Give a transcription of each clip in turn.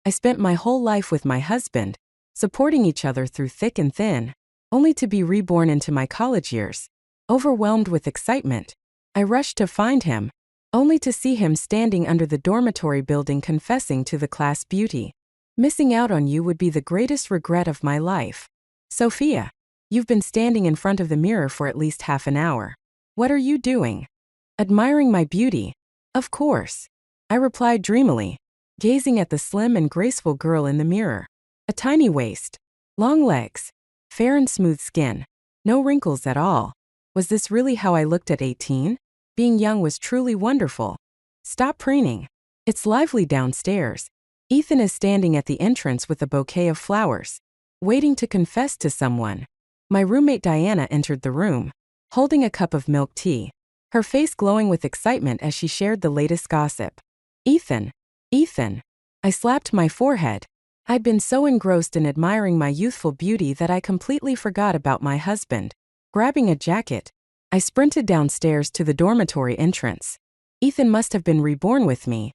I spent my whole life with my husband, supporting each other through thick and thin, only to be reborn into my college years. Overwhelmed with excitement, I rushed to find him, only to see him standing under the dormitory building confessing to the class beauty. Missing out on you would be the greatest regret of my life. Sophia, you've been standing in front of the mirror for at least half an hour. What are you doing? Admiring my beauty? Of course, I replied dreamily, gazing at the slim and graceful girl in the mirror. A tiny waist, long legs, fair and smooth skin, no wrinkles at all. Was this really how I looked at 18? Being young was truly wonderful. Stop preening. It's lively downstairs. Ethan is standing at the entrance with a bouquet of flowers, waiting to confess to someone. My roommate Diana entered the room, holding a cup of milk tea, her face glowing with excitement as she shared the latest gossip. Ethan, Ethan. I slapped my forehead. I'd been so engrossed in admiring my youthful beauty that I completely forgot about my husband. Grabbing a jacket, I sprinted downstairs to the dormitory entrance. Ethan must have been reborn with me.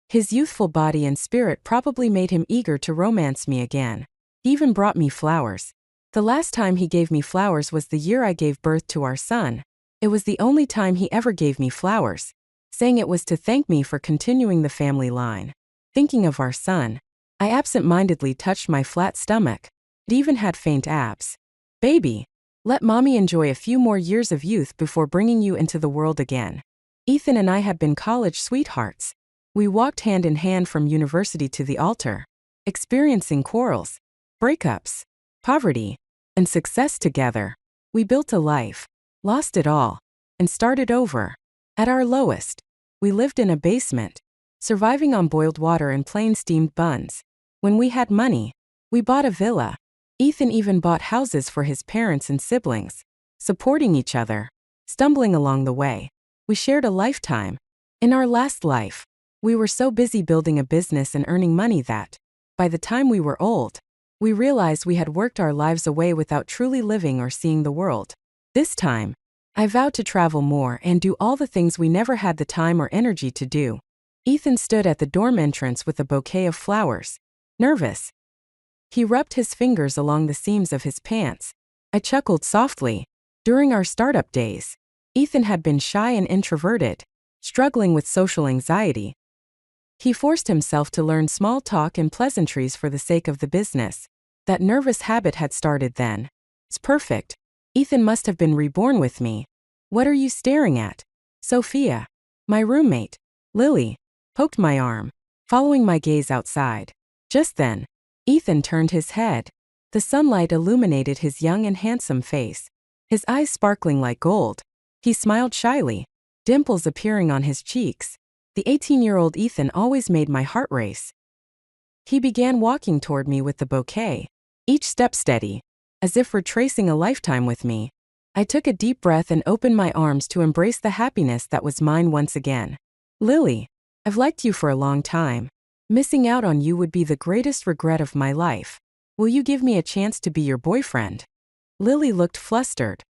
His youthful body and spirit probably made him eager to romance me again. He even brought me flowers. The last time he gave me flowers was the year I gave birth to our son. It was the only time he ever gave me flowers, saying it was to thank me for continuing the family line. Thinking of our son, I absent-mindedly touched my flat stomach. It even had faint abs. Baby, let mommy enjoy a few more years of youth before bringing you into the world again. Ethan and I had been college sweethearts. We walked hand in hand from university to the altar, experiencing quarrels, breakups, poverty, and success together. We built a life, lost it all, and started over. At our lowest, we lived in a basement, surviving on boiled water and plain steamed buns. When we had money, we bought a villa. Ethan even bought houses for his parents and siblings, supporting each other, stumbling along the way. We shared a lifetime. In our last life, we were so busy building a business and earning money that, by the time we were old, we realized we had worked our lives away without truly living or seeing the world. This time, I vowed to travel more and do all the things we never had the time or energy to do. Ethan stood at the dorm entrance with a bouquet of flowers, nervous. He rubbed his fingers along the seams of his pants. I chuckled softly. During our startup days, Ethan had been shy and introverted, struggling with social anxiety. He forced himself to learn small talk and pleasantries for the sake of the business. That nervous habit had started then. It's perfect. Ethan must have been reborn with me. What are you staring at? Sophia, my roommate, Lily, poked my arm, following my gaze outside. Just then, Ethan turned his head. The sunlight illuminated his young and handsome face, his eyes sparkling like gold. He smiled shyly, dimples appearing on his cheeks. The 18-year-old Ethan always made my heart race. He began walking toward me with the bouquet, each step steady, as if retracing a lifetime with me. I took a deep breath and opened my arms to embrace the happiness that was mine once again. Lily, I've liked you for a long time. Missing out on you would be the greatest regret of my life. Will you give me a chance to be your boyfriend? Lily looked flustered.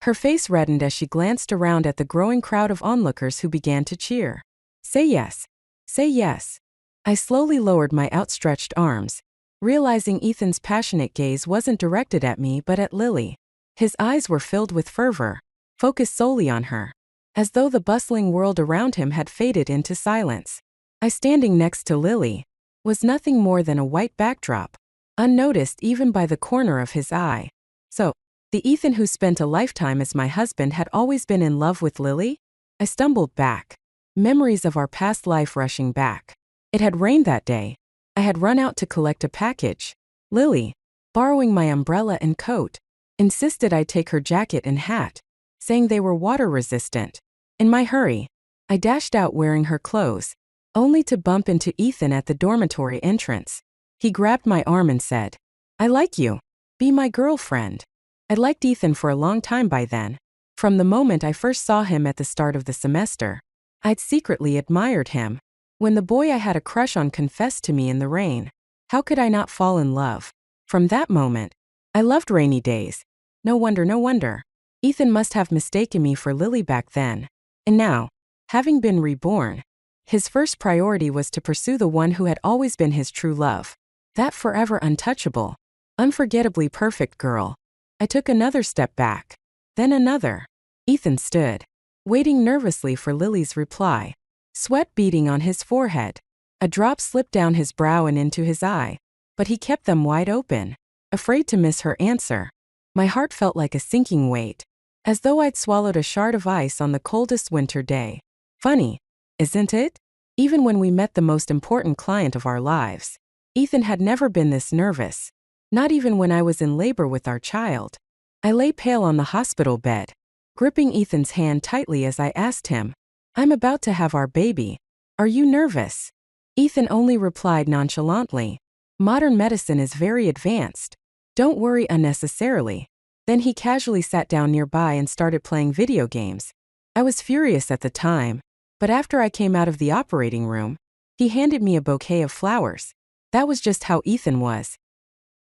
Her face reddened as she glanced around at the growing crowd of onlookers who began to cheer. Say yes. Say yes. I slowly lowered my outstretched arms, realizing Ethan's passionate gaze wasn't directed at me but at Lily. His eyes were filled with fervor, focused solely on her, as though the bustling world around him had faded into silence. I, standing next to Lily, was nothing more than a white backdrop, unnoticed even by the corner of his eye. So, the Ethan who spent a lifetime as my husband had always been in love with Lily? I stumbled back, memories of our past life rushing back. It had rained that day. I had run out to collect a package. Lily, borrowing my umbrella and coat, insisted I take her jacket and hat, saying they were water-resistant. In my hurry, I dashed out wearing her clothes, only to bump into Ethan at the dormitory entrance. He grabbed my arm and said, I like you. Be my girlfriend. I'd liked Ethan for a long time by then. From the moment I first saw him at the start of the semester, I'd secretly admired him. When the boy I had a crush on confessed to me in the rain, how could I not fall in love? From that moment, I loved rainy days. No wonder, no wonder. Ethan must have mistaken me for Lily back then. And now, having been reborn, His first priority was to pursue the one who had always been his true love. That forever untouchable, unforgettably perfect girl. I took another step back. Then another. Ethan stood, waiting nervously for Lily's reply. Sweat beading on his forehead. A drop slipped down his brow and into his eye, but he kept them wide open, afraid to miss her answer. My heart felt like a sinking weight, as though I'd swallowed a shard of ice on the coldest winter day. Funny, isn't it? Even when we met the most important client of our lives, Ethan had never been this nervous. Not even when I was in labor with our child. I lay pale on the hospital bed, gripping Ethan's hand tightly as I asked him, "I'm about to have our baby. Are you nervous?" Ethan only replied nonchalantly, "Modern medicine is very advanced. Don't worry unnecessarily." Then he casually sat down nearby and started playing video games. I was furious at the time, but after I came out of the operating room, he handed me a bouquet of flowers. That was just how Ethan was.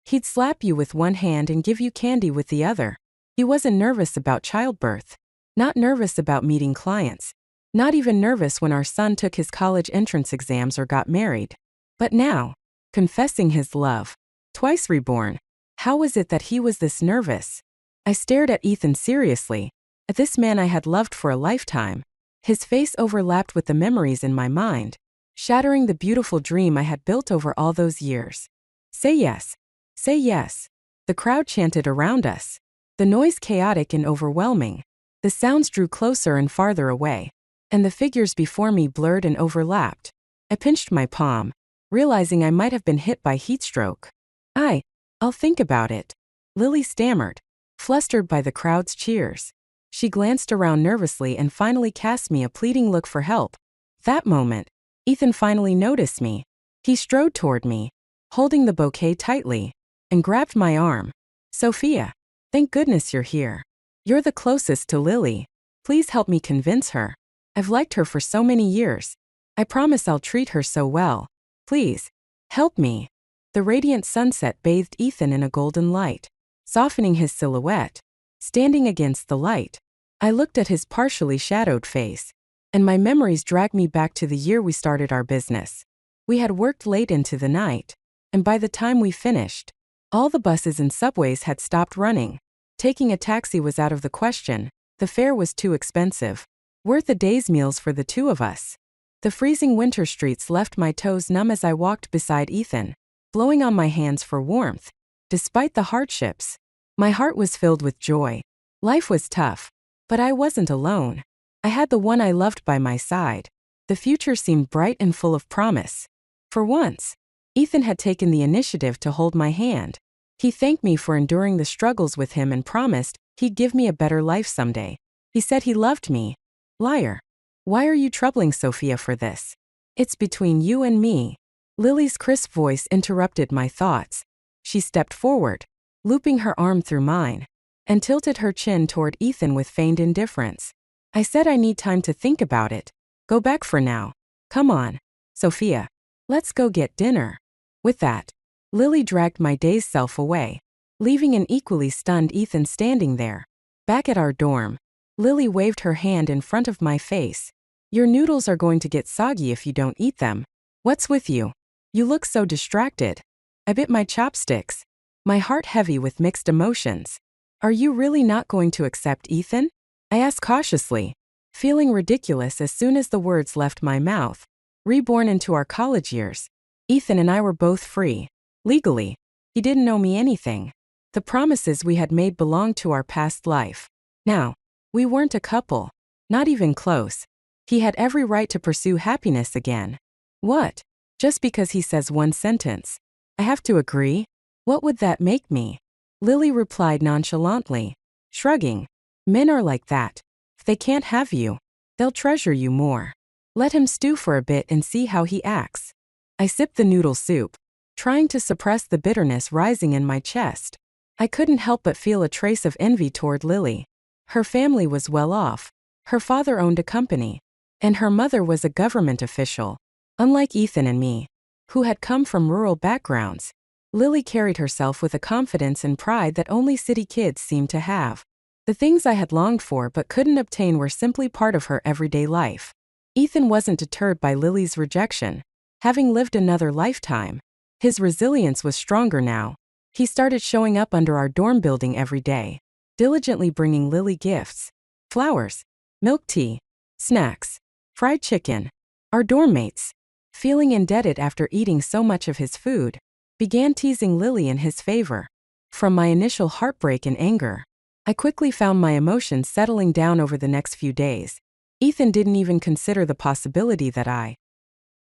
He'd slap you with one hand and give you candy with the other. He wasn't nervous about childbirth, not nervous about meeting clients, not even nervous when our son took his college entrance exams or got married. But now, confessing his love, twice reborn, how was it that he was this nervous? I stared at Ethan seriously, at this man I had loved for a lifetime. His face overlapped with the memories in my mind, shattering the beautiful dream I had built over all those years. Say yes. Say yes. The crowd chanted around us. The noise chaotic and overwhelming. The sounds drew closer and farther away, and the figures before me blurred and overlapped. I pinched my palm, realizing I might have been hit by heatstroke. I'll think about it," Lily stammered, flustered by the crowd's cheers. She glanced around nervously and finally cast me a pleading look for help. That moment, Ethan finally noticed me. He strode toward me, holding the bouquet tightly, and grabbed my arm. "Sophia, thank goodness you're here. You're the closest to Lily. Please help me convince her. I've liked her for so many years. I promise I'll treat her so well. Please, help me." The radiant sunset bathed Ethan in a golden light, softening his silhouette. Standing against the light, I looked at his partially shadowed face, and my memories dragged me back to the year we started our business. We had worked late into the night, and by the time we finished, all the buses and subways had stopped running. Taking a taxi was out of the question. The fare was too expensive. Worth a day's meals for the two of us. The freezing winter streets left my toes numb as I walked beside Ethan, blowing on my hands for warmth. Despite the hardships, my heart was filled with joy. Life was tough, but I wasn't alone. I had the one I loved by my side. The future seemed bright and full of promise. For once, Ethan had taken the initiative to hold my hand. He thanked me for enduring the struggles with him and promised he'd give me a better life someday. He said he loved me. Liar. Why are you troubling Sophia for this? It's between you and me. Lily's crisp voice interrupted my thoughts. She stepped forward, looping her arm through mine, and tilted her chin toward Ethan with feigned indifference. "I said I need time to think about it. Go back for now. Come on, Sophia. Let's go get dinner." With that, Lily dragged my dazed self away, leaving an equally stunned Ethan standing there. Back at our dorm, Lily waved her hand in front of my face. "Your noodles are going to get soggy if you don't eat them. What's with you? You look so distracted." I bit my chopsticks, my heart heavy with mixed emotions. "Are you really not going to accept Ethan?" I asked cautiously, feeling ridiculous as soon as the words left my mouth. Reborn into our college years, Ethan and I were both free. Legally, he didn't owe me anything. The promises we had made belonged to our past life. Now, we weren't a couple, not even close. He had every right to pursue happiness again. What? Just because he says one sentence, I have to agree? What would that make me? Lily replied nonchalantly, shrugging. "Men are like that. If they can't have you, they'll treasure you more. Let him stew for a bit and see how he acts." I sipped the noodle soup, trying to suppress the bitterness rising in my chest. I couldn't help but feel a trace of envy toward Lily. Her family was well off. Her father owned a company, and her mother was a government official. Unlike Ethan and me, who had come from rural backgrounds, Lily carried herself with a confidence and pride that only city kids seemed to have. The things I had longed for but couldn't obtain were simply part of her everyday life. Ethan wasn't deterred by Lily's rejection. Having lived another lifetime, his resilience was stronger now. He started showing up under our dorm building every day, diligently bringing Lily gifts, flowers, milk tea, snacks, fried chicken. Our dorm mates, feeling indebted after eating so much of his food, began teasing Lily in his favor. From my initial heartbreak and anger, I quickly found my emotions settling down over the next few days. Ethan didn't even consider the possibility that I,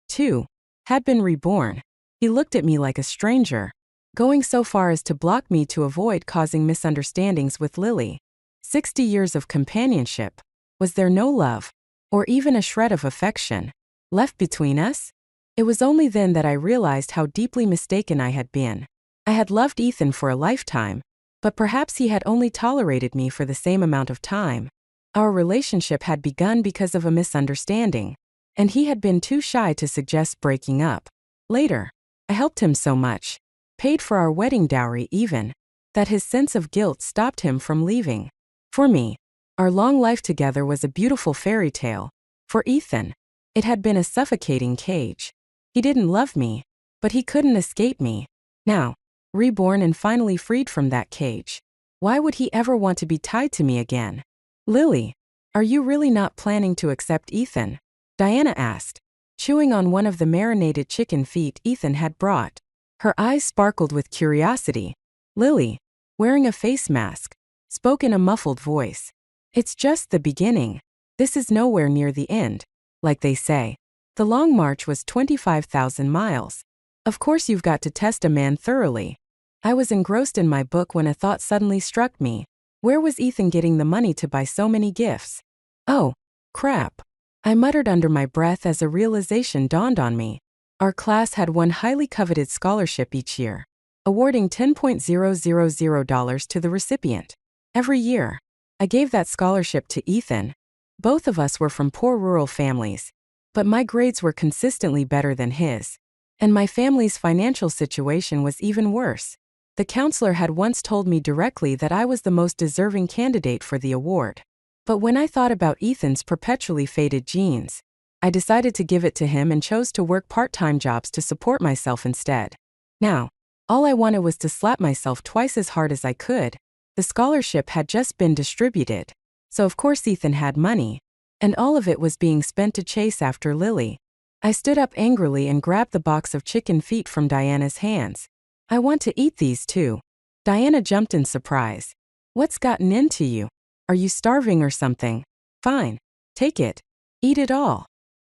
too, had been reborn. He looked at me like a stranger, going so far as to block me to avoid causing misunderstandings with Lily. 60 years of companionship. Was there no love, or even a shred of affection, left between us? It was only then that I realized how deeply mistaken I had been. I had loved Ethan for a lifetime, but perhaps he had only tolerated me for the same amount of time. Our relationship had begun because of a misunderstanding, and he had been too shy to suggest breaking up. Later, I helped him so much, paid for our wedding dowry even, that his sense of guilt stopped him from leaving. For me, our long life together was a beautiful fairy tale. For Ethan, it had been a suffocating cage. He didn't love me, but he couldn't escape me. Now, reborn and finally freed from that cage, why would he ever want to be tied to me again? Lily, are you really not planning to accept Ethan? Diana asked, chewing on one of the marinated chicken feet Ethan had brought. Her eyes sparkled with curiosity. Lily, wearing a face mask, spoke in a muffled voice. It's just the beginning. This is nowhere near the end, like they say. The long march was 25,000 miles. Of course you've got to test a man thoroughly. I was engrossed in my book when a thought suddenly struck me. Where was Ethan getting the money to buy so many gifts? Oh, crap. I muttered under my breath as a realization dawned on me. Our class had one highly coveted scholarship each year, awarding $10,000 to the recipient. Every year, I gave that scholarship to Ethan. Both of us were from poor rural families, but my grades were consistently better than his. And my family's financial situation was even worse. The counselor had once told me directly that I was the most deserving candidate for the award. But when I thought about Ethan's perpetually faded genes, I decided to give it to him and chose to work part-time jobs to support myself instead. Now, all I wanted was to slap myself twice as hard as I could. The scholarship had just been distributed, so of course Ethan had money, and all of it was being spent to chase after Lily. I stood up angrily and grabbed the box of chicken feet from Diana's hands. I want to eat these too. Diana jumped in surprise. What's gotten into you? Are you starving or something? Fine. Take it. Eat it all.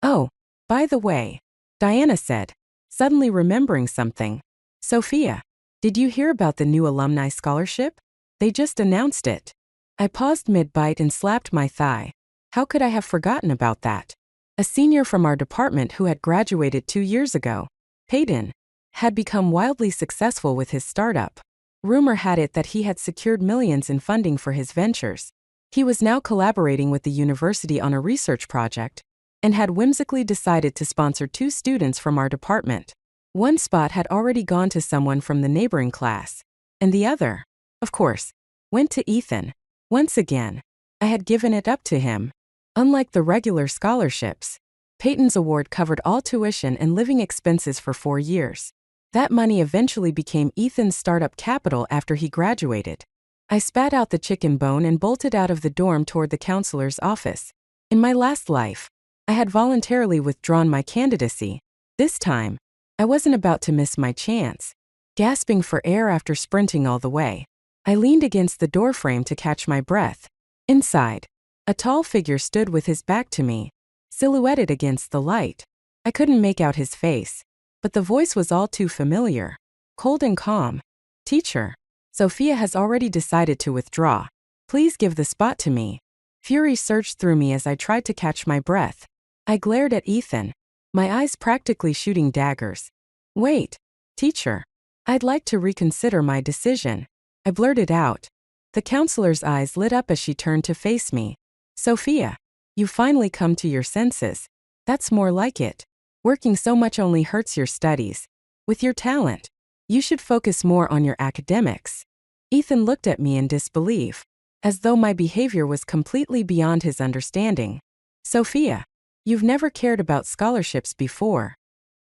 Oh, by the way, Diana said, suddenly remembering something. Sophia, did you hear about the new alumni scholarship? They just announced it. I paused mid-bite and slapped my thigh. How could I have forgotten about that? A senior from our department who had graduated 2 years ago, Peyton, had become wildly successful with his startup. Rumor had it that he had secured millions in funding for his ventures. He was now collaborating with the university on a research project, and had whimsically decided to sponsor 2 students from our department. One spot had already gone to someone from the neighboring class, and the other, of course, went to Ethan. Once again, I had given it up to him. Unlike the regular scholarships, Peyton's award covered all tuition and living expenses for 4 years. That money eventually became Ethan's startup capital after he graduated. I spat out the chicken bone and bolted out of the dorm toward the counselor's office. In my last life, I had voluntarily withdrawn my candidacy. This time, I wasn't about to miss my chance. Gasping for air after sprinting all the way, I leaned against the doorframe to catch my breath. Inside, a tall figure stood with his back to me, silhouetted against the light. I couldn't make out his face, but the voice was all too familiar, cold and calm. Teacher, Sophia has already decided to withdraw. Please give the spot to me. Fury surged through me as I tried to catch my breath. I glared at Ethan, my eyes practically shooting daggers. Wait, teacher, I'd like to reconsider my decision, I blurted out. The counselor's eyes lit up as she turned to face me. Sophia, you finally come to your senses. That's more like it. Working so much only hurts your studies. With your talent, you should focus more on your academics. Ethan looked at me in disbelief, as though my behavior was completely beyond his understanding. Sophia, You've never cared about scholarships before,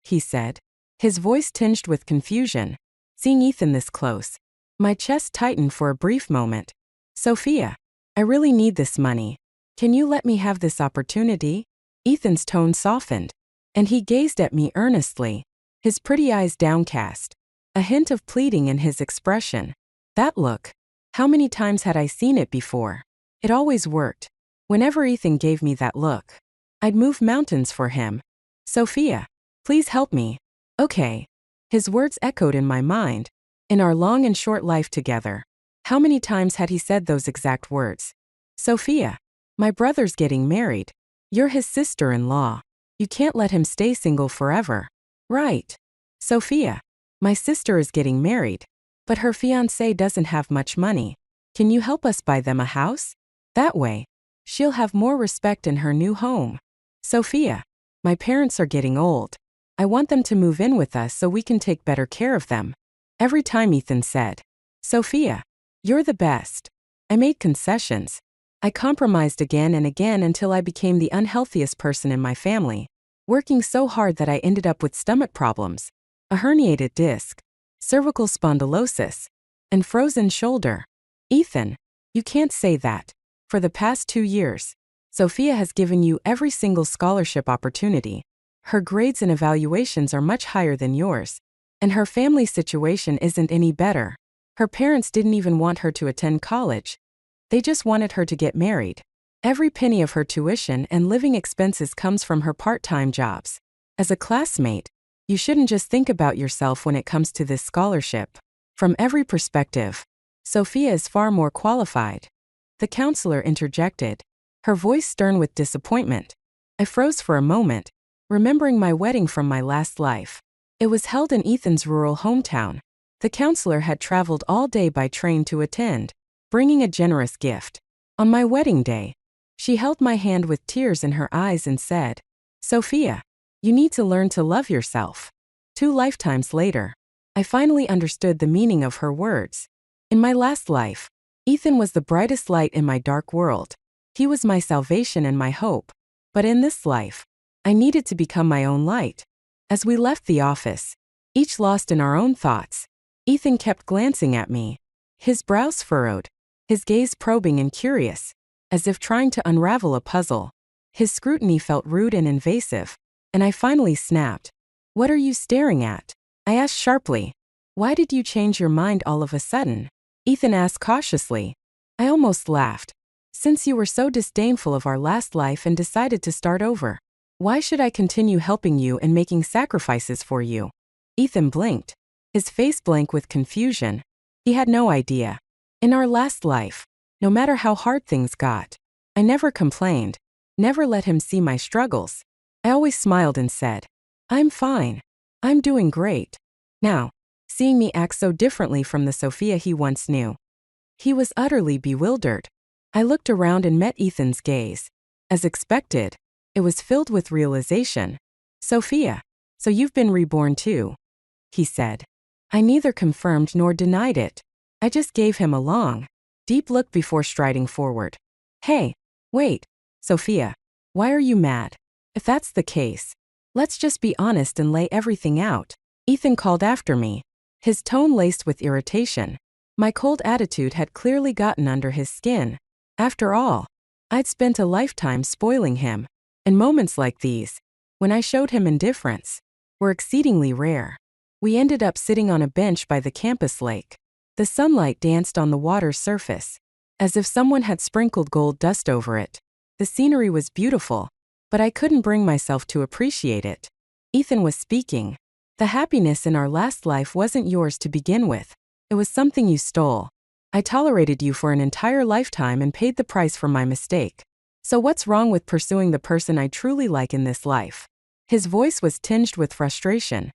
he said, his voice tinged with confusion. Seeing Ethan this close, my chest tightened for a brief moment. Sophia, I really need this money. Can you let me have this opportunity? Ethan's tone softened, and he gazed at me earnestly, his pretty eyes downcast, a hint of pleading in his expression. That look, how many times had I seen it before? It always worked. Whenever Ethan gave me that look, I'd move mountains for him. Sophia, please help me. Okay. His words echoed in my mind. In our long and short life together, how many times had he said those exact words? Sophia, my brother's getting married. You're his sister-in-law. You can't let him stay single forever. Right. Sophia, my sister is getting married, but her fiancé doesn't have much money. Can you help us buy them a house? That way, she'll have more respect in her new home. Sophia, my parents are getting old. I want them to move in with us so we can take better care of them. Every time Ethan said, Sophia, you're the best, I made concessions. I compromised again and again until I became the unhealthiest person in my family, working so hard that I ended up with stomach problems, a herniated disc, cervical spondylosis, and frozen shoulder. Ethan, you can't say that. For the past 2 years, Sophia has given you every single scholarship opportunity. Her grades and evaluations are much higher than yours, and her family situation isn't any better. Her parents didn't even want her to attend college. They just wanted her to get married. Every penny of her tuition and living expenses comes from her part-time jobs. As a classmate, you shouldn't just think about yourself when it comes to this scholarship. From every perspective, Sophia is far more qualified. The counselor interjected, her voice stern with disappointment. I froze for a moment, remembering my wedding from my last life. It was held in Ethan's rural hometown. The counselor had traveled all day by train to attend, bringing a generous gift. On my wedding day, she held my hand with tears in her eyes and said, Sophia, you need to learn to love yourself. 2 lifetimes later, I finally understood the meaning of her words. In my last life, Ethan was the brightest light in my dark world. He was my salvation and my hope. But in this life, I needed to become my own light. As we left the office, each lost in our own thoughts, Ethan kept glancing at me, his brows furrowed, his gaze probing and curious, as if trying to unravel a puzzle. His scrutiny felt rude and invasive, and I finally snapped. What are you staring at? I asked sharply. Why did you change your mind all of a sudden? Ethan asked cautiously. I almost laughed. Since you were so disdainful of our last life and decided to start over, why should I continue helping you and making sacrifices for you? Ethan blinked, his face blank with confusion. He had no idea. In our last life, no matter how hard things got, I never complained, never let him see my struggles. I always smiled and said, I'm fine. I'm doing great. Now, seeing me act so differently from the Sophia he once knew, he was utterly bewildered. I looked around and met Ethan's gaze. As expected, it was filled with realization. Sophia, so you've been reborn too, he said. I neither confirmed nor denied it. I just gave him a long, deep look before striding forward. Hey, wait, Sophia, why are you mad? If that's the case, let's just be honest and lay everything out. Ethan called after me, his tone laced with irritation. My cold attitude had clearly gotten under his skin. After all, I'd spent a lifetime spoiling him, and moments like these, when I showed him indifference, were exceedingly rare. We ended up sitting on a bench by the campus lake. The sunlight danced on the water's surface, as if someone had sprinkled gold dust over it. The scenery was beautiful, but I couldn't bring myself to appreciate it. Ethan was speaking. The happiness in our last life wasn't yours to begin with. It was something you stole. I tolerated you for an entire lifetime and paid the price for my mistake. So what's wrong with pursuing the person I truly like in this life? His voice was tinged with frustration,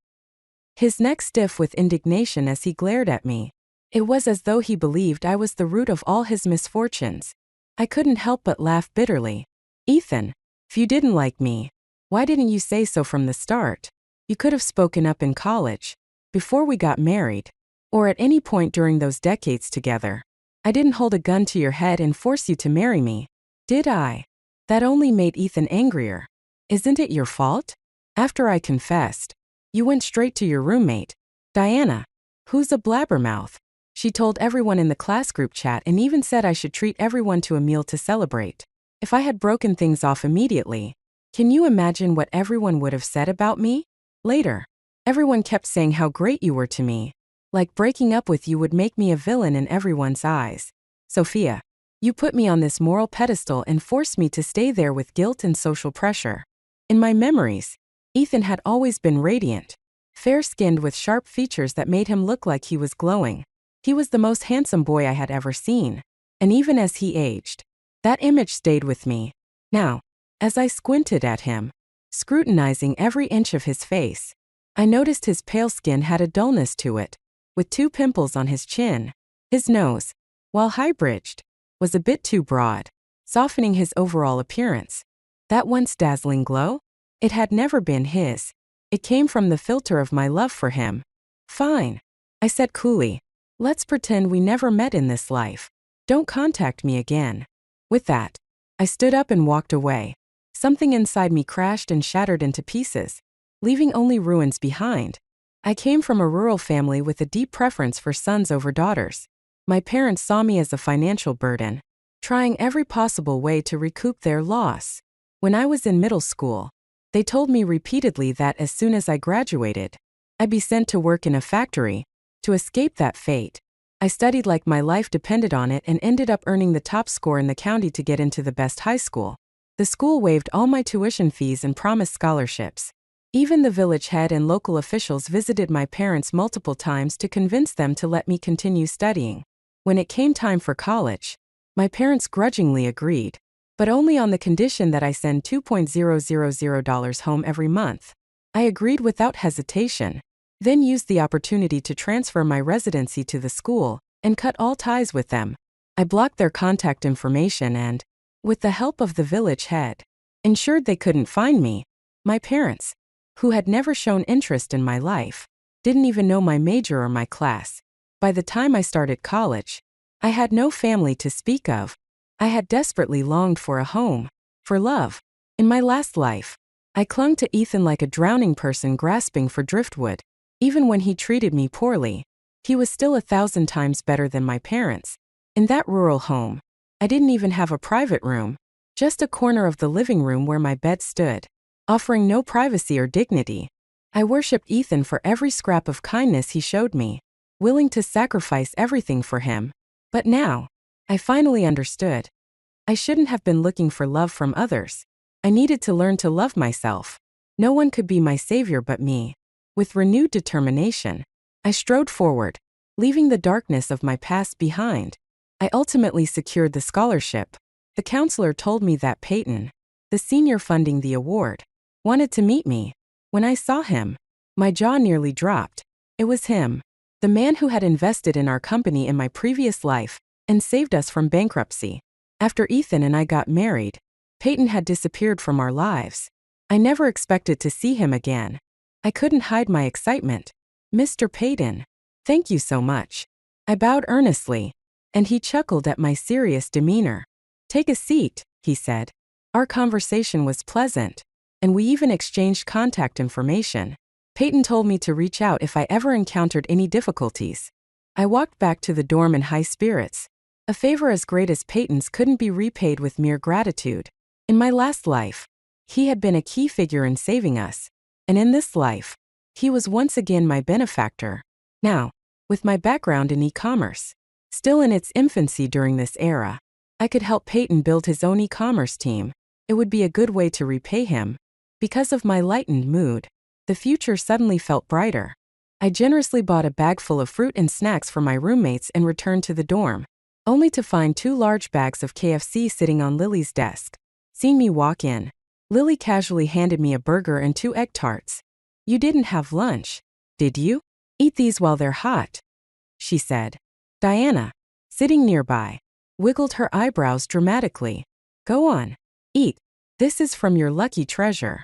his neck stiff with indignation as he glared at me. It was as though he believed I was the root of all his misfortunes. I couldn't help but laugh bitterly. Ethan, if you didn't like me, why didn't you say so from the start? You could have spoken up in college, before we got married, or at any point during those decades together. I didn't hold a gun to your head and force you to marry me, did I? That only made Ethan angrier. Isn't it your fault? After I confessed, you went straight to your roommate, Diana, who's a blabbermouth. She told everyone in the class group chat and even said I should treat everyone to a meal to celebrate. If I had broken things off immediately, can you imagine what everyone would have said about me? Later, everyone kept saying how great you were to me. Like breaking up with you would make me a villain in everyone's eyes. Sophia, you put me on this moral pedestal and forced me to stay there with guilt and social pressure. In my memories, Ethan had always been radiant, fair-skinned with sharp features that made him look like he was glowing. He was the most handsome boy I had ever seen, and even as he aged, that image stayed with me. Now, as I squinted at him, scrutinizing every inch of his face, I noticed his pale skin had a dullness to it, with 2 pimples on his chin. His nose, while high-bridged, was a bit too broad, softening his overall appearance. That once dazzling glow? It had never been his. It came from the filter of my love for him. Fine, I said coolly. Let's pretend we never met in this life. Don't contact me again. With that, I stood up and walked away. Something inside me crashed and shattered into pieces, leaving only ruins behind. I came from a rural family with a deep preference for sons over daughters. My parents saw me as a financial burden, trying every possible way to recoup their loss. When I was in middle school, they told me repeatedly that as soon as I graduated, I'd be sent to work in a factory. To escape that fate, I studied like my life depended on it and ended up earning the top score in the county to get into the best high school. The school waived all my tuition fees and promised scholarships. Even the village head and local officials visited my parents multiple times to convince them to let me continue studying. When it came time for college, my parents grudgingly agreed, but only on the condition that I send $2,000 home every month. I agreed without hesitation, then used the opportunity to transfer my residency to the school and cut all ties with them. I blocked their contact information and, with the help of the village head, ensured they couldn't find me. My parents, who had never shown interest in my life, didn't even know my major or my class. By the time I started college, I had no family to speak of. I had desperately longed for a home, for love. In my last life, I clung to Ethan like a drowning person grasping for driftwood. Even when he treated me poorly, he was still 1,000 times better than my parents. In that rural home, I didn't even have a private room, just a corner of the living room where my bed stood, offering no privacy or dignity. I worshipped Ethan for every scrap of kindness he showed me, willing to sacrifice everything for him. But now, I finally understood. I shouldn't have been looking for love from others. I needed to learn to love myself. No one could be my savior but me. With renewed determination, I strode forward, leaving the darkness of my past behind. I ultimately secured the scholarship. The counselor told me that Peyton, the senior funding the award, wanted to meet me. When I saw him, my jaw nearly dropped. It was him, the man who had invested in our company in my previous life and saved us from bankruptcy. After Ethan and I got married, Peyton had disappeared from our lives. I never expected to see him again. I couldn't hide my excitement. Mr. Peyton, thank you so much. I bowed earnestly, and he chuckled at my serious demeanor. Take a seat, he said. Our conversation was pleasant, and we even exchanged contact information. Peyton told me to reach out if I ever encountered any difficulties. I walked back to the dorm in high spirits. A favor as great as Peyton's couldn't be repaid with mere gratitude. In my last life, he had been a key figure in saving us. And in this life, he was once again my benefactor. Now, with my background in e-commerce, still in its infancy during this era, I could help Peyton build his own e-commerce team. It would be a good way to repay him. Because of my lightened mood, the future suddenly felt brighter. I generously bought a bag full of fruit and snacks for my roommates and returned to the dorm, only to find 2 large bags of KFC sitting on Lily's desk. Seeing me walk in, Lily casually handed me a burger and 2 egg tarts. You didn't have lunch, did you? Eat these while they're hot, she said. Diana, sitting nearby, wiggled her eyebrows dramatically. Go on, eat. This is from your lucky treasure.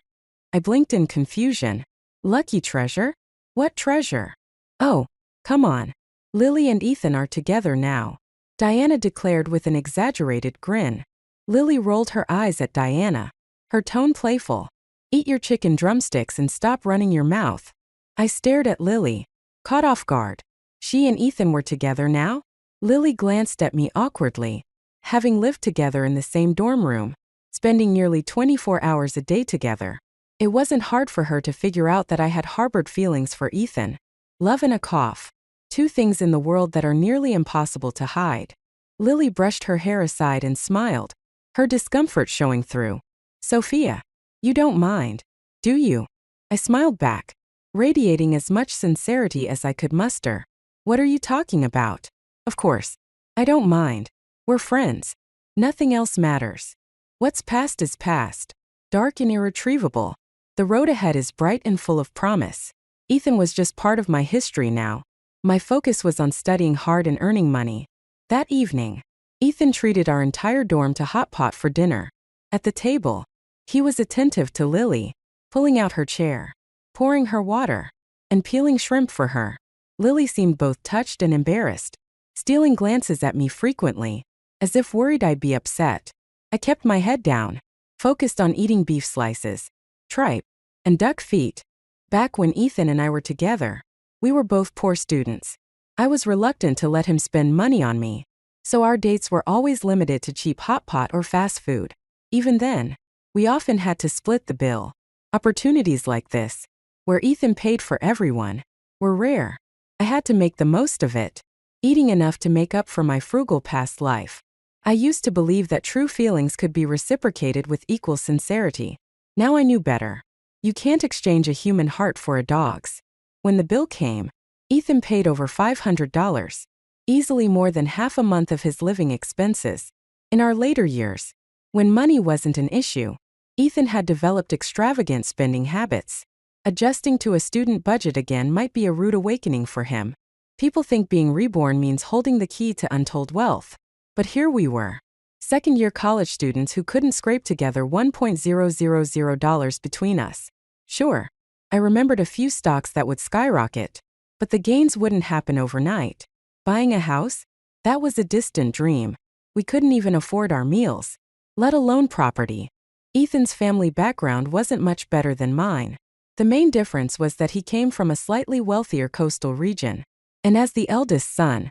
I blinked in confusion. Lucky treasure? What treasure? Oh, come on. Lily and Ethan are together now, Diana declared with an exaggerated grin. Lily rolled her eyes at Diana, her tone playful. Eat your chicken drumsticks and stop running your mouth. I stared at Lily, caught off guard. She and Ethan were together now? Lily glanced at me awkwardly. Having lived together in the same dorm room, spending nearly 24 hours a day together, it wasn't hard for her to figure out that I had harbored feelings for Ethan. Love and a cough. Two things in the world that are nearly impossible to hide. Lily brushed her hair aside and smiled, her discomfort showing through. Sophia, you don't mind, do you? I smiled back, radiating as much sincerity as I could muster. What are you talking about? Of course, I don't mind. We're friends. Nothing else matters. What's past is past, dark and irretrievable. The road ahead is bright and full of promise. Ethan was just part of my history now. My focus was on studying hard and earning money. That evening, Ethan treated our entire dorm to hot pot for dinner. At the table, he was attentive to Lily, pulling out her chair, pouring her water, and peeling shrimp for her. Lily seemed both touched and embarrassed, stealing glances at me frequently, as if worried I'd be upset. I kept my head down, focused on eating beef slices, tripe, and duck feet. Back when Ethan and I were together, we were both poor students. I was reluctant to let him spend money on me, so our dates were always limited to cheap hot pot or fast food. Even then, we often had to split the bill. Opportunities like this, where Ethan paid for everyone, were rare. I had to make the most of it, eating enough to make up for my frugal past life. I used to believe that true feelings could be reciprocated with equal sincerity. Now I knew better. You can't exchange a human heart for a dog's. When the bill came, Ethan paid over $500, easily more than half a month of his living expenses. In our later years, when money wasn't an issue, Ethan had developed extravagant spending habits. Adjusting to a student budget again might be a rude awakening for him. People think being reborn means holding the key to untold wealth. But here we were, second-year college students who couldn't scrape together $1,000 between us. Sure, I remembered a few stocks that would skyrocket, but the gains wouldn't happen overnight. Buying a house? That was a distant dream. We couldn't even afford our meals, let alone property. Ethan's family background wasn't much better than mine. The main difference was that he came from a slightly wealthier coastal region, and as the eldest son,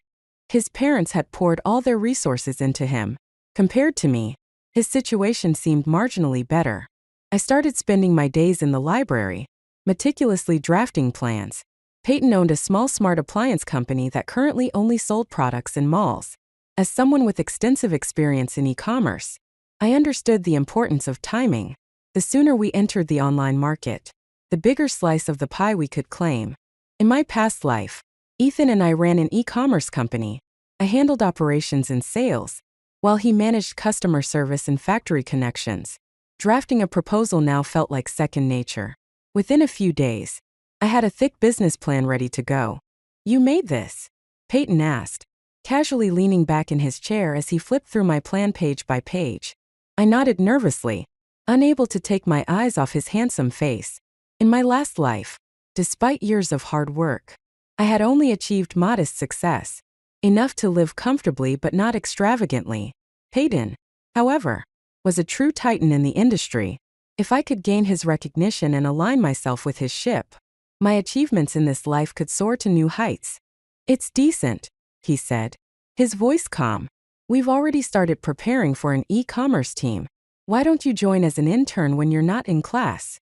his parents had poured all their resources into him. Compared to me, his situation seemed marginally better. I started spending my days in the library, meticulously drafting plans. Peyton owned a small smart appliance company that currently only sold products in malls. As someone with extensive experience in e-commerce, I understood the importance of timing. The sooner we entered the online market, the bigger slice of the pie we could claim. In my past life, Ethan and I ran an e-commerce company. I handled operations and sales, while he managed customer service and factory connections. Drafting a proposal now felt like second nature. Within a few days, I had a thick business plan ready to go. "You made this?" Peyton asked, casually leaning back in his chair as he flipped through my plan page by page. I nodded nervously, unable to take my eyes off his handsome face. In my last life, despite years of hard work, I had only achieved modest success, enough to live comfortably but not extravagantly. Peyton, however, was a true titan in the industry. If I could gain his recognition and align myself with his ship, my achievements in this life could soar to new heights. "It's decent," he said, his voice calm. "We've already started preparing for an e-commerce team. Why don't you join as an intern when you're not in class?"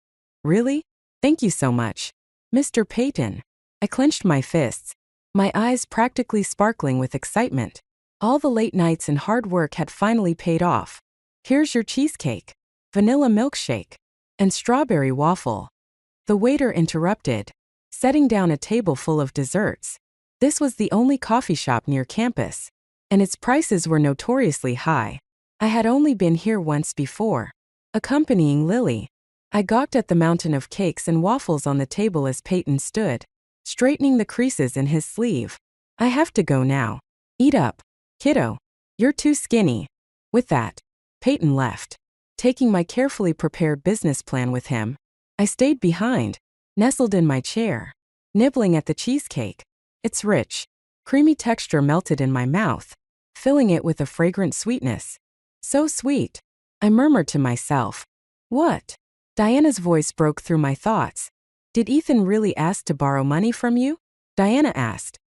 "Really? Thank you so much, Mr. Peyton." I clenched my fists, my eyes practically sparkling with excitement. All the late nights and hard work had finally paid off. "Here's your cheesecake, vanilla milkshake, and strawberry waffle." The waiter interrupted, setting down a table full of desserts. This was the only coffee shop near campus, and its prices were notoriously high. I had only been here once before, accompanying Lily. I gawked at the mountain of cakes and waffles on the table as Peyton stood, straightening the creases in his sleeve. "I have to go now. Eat up, kiddo. You're too skinny." With that, Peyton left, taking my carefully prepared business plan with him. I stayed behind, nestled in my chair, nibbling at the cheesecake. Its rich, creamy texture melted in my mouth, filling it with a fragrant sweetness. "So sweet," I murmured to myself. "What?" Diana's voice broke through my thoughts. Did Ethan really ask to borrow money from you? Diana asked,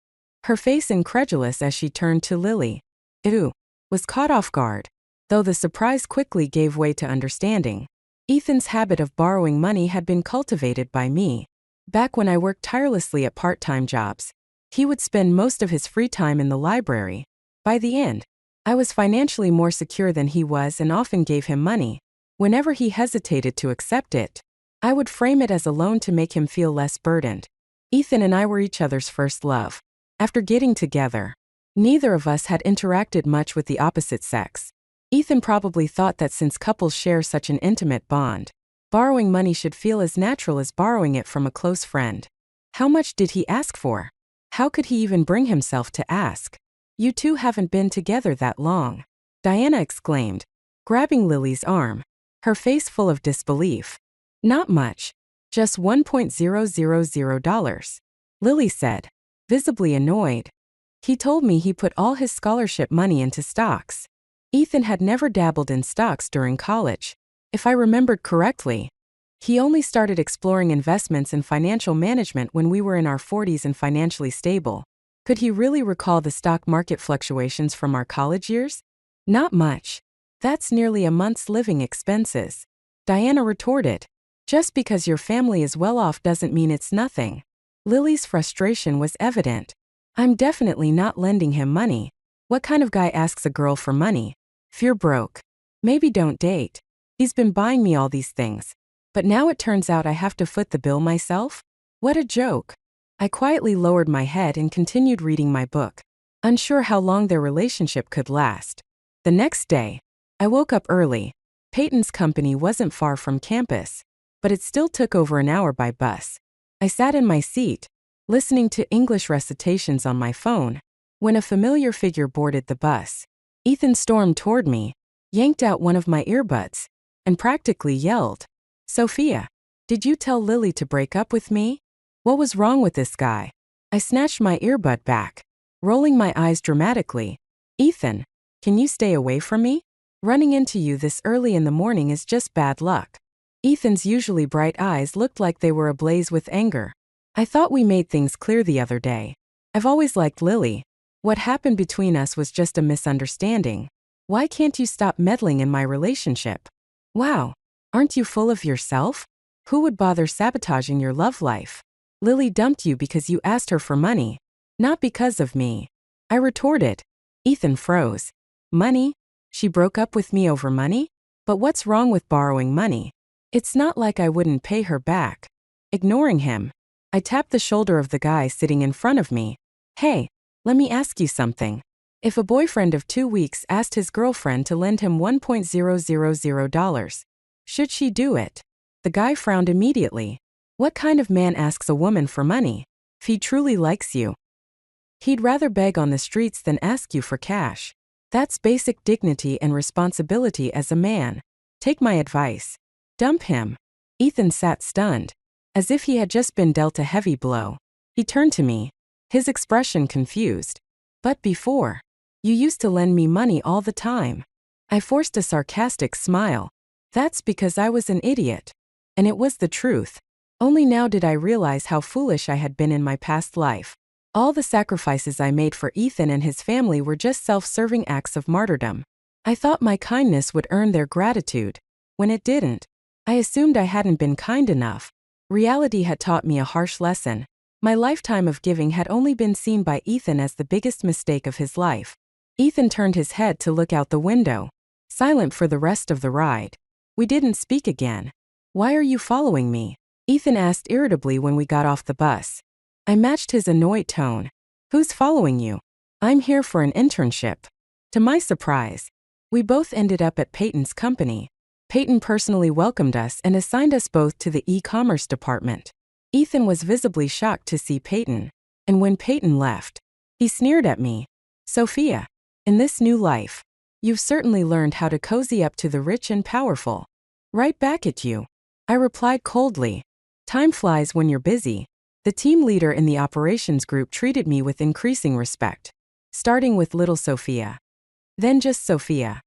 her face incredulous as she turned to Lily. Ew, was caught off guard, though the surprise quickly gave way to understanding. Ethan's habit of borrowing money had been cultivated by me. Back when I worked tirelessly at part-time jobs, he would spend most of his free time in the library. By the end, I was financially more secure than he was and often gave him money. Whenever he hesitated to accept it, I would frame it as a loan to make him feel less burdened. Ethan and I were each other's first love. After getting together, neither of us had interacted much with the opposite sex. Ethan probably thought that since couples share such an intimate bond, borrowing money should feel as natural as borrowing it from a close friend. How much did he ask for? How could he even bring himself to ask? You two haven't been together that long, Diana exclaimed, grabbing Lily's arm, her face full of disbelief. Not much, just $1,000, Lily said, visibly annoyed. He told me he put all his scholarship money into stocks. Ethan had never dabbled in stocks during college. If I remembered correctly, he only started exploring investments and financial management when we were in our 40s and financially stable. Could he really recall the stock market fluctuations from our college years? Not much. That's nearly a month's living expenses, Diana retorted. Just because your family is well off doesn't mean it's nothing. Lily's frustration was evident. I'm definitely not lending him money. What kind of guy asks a girl for money? If you're broke, maybe don't date. He's been buying me all these things, but now it turns out I have to foot the bill myself? What a joke. I quietly lowered my head and continued reading my book, unsure how long their relationship could last. The next day, I woke up early. Peyton's company wasn't far from campus, but it still took over an hour by bus. I sat in my seat, listening to English recitations on my phone, when a familiar figure boarded the bus. Ethan stormed toward me, yanked out one of my earbuds, and practically yelled, Sophia, did you tell Lily to break up with me? What was wrong with this guy? I snatched my earbud back, rolling my eyes dramatically. Ethan, can you stay away from me? Running into you this early in the morning is just bad luck. Ethan's usually bright eyes looked like they were ablaze with anger. I thought we made things clear the other day. I've always liked Lily. What happened between us was just a misunderstanding. Why can't you stop meddling in my relationship? Wow, aren't you full of yourself? Who would bother sabotaging your love life? Lily dumped you because you asked her for money, not because of me, I retorted. Ethan froze. Money? She broke up with me over money? But what's wrong with borrowing money? It's not like I wouldn't pay her back. Ignoring him, I tapped the shoulder of the guy sitting in front of me. Hey, let me ask you something. If a boyfriend of 2 weeks asked his girlfriend to lend him $1,000, should she do it? The guy frowned immediately. What kind of man asks a woman for money? If he truly likes you, he'd rather beg on the streets than ask you for cash. That's basic dignity and responsibility as a man. Take my advice. Dump him. Ethan sat stunned, as if he had just been dealt a heavy blow. He turned to me, his expression confused. But before, you used to lend me money all the time. I forced a sarcastic smile. That's because I was an idiot. And it was the truth. Only now did I realize how foolish I had been in my past life. All the sacrifices I made for Ethan and his family were just self-serving acts of martyrdom. I thought my kindness would earn their gratitude. When it didn't, I assumed I hadn't been kind enough. Reality had taught me a harsh lesson. My lifetime of giving had only been seen by Ethan as the biggest mistake of his life. Ethan turned his head to look out the window, silent for the rest of the ride. We didn't speak again. Why are you following me? Ethan asked irritably when we got off the bus. I matched his annoyed tone. Who's following you? I'm here for an internship. To my surprise, we both ended up at Peyton's company. Peyton personally welcomed us and assigned us both to the e-commerce department. Ethan was visibly shocked to see Peyton, and when Peyton left, he sneered at me. Sophia, in this new life, you've certainly learned how to cozy up to the rich and powerful. Right back at you, I replied coldly. Time flies when you're busy. The team leader in the operations group treated me with increasing respect, starting with little Sophia, then just Sophia,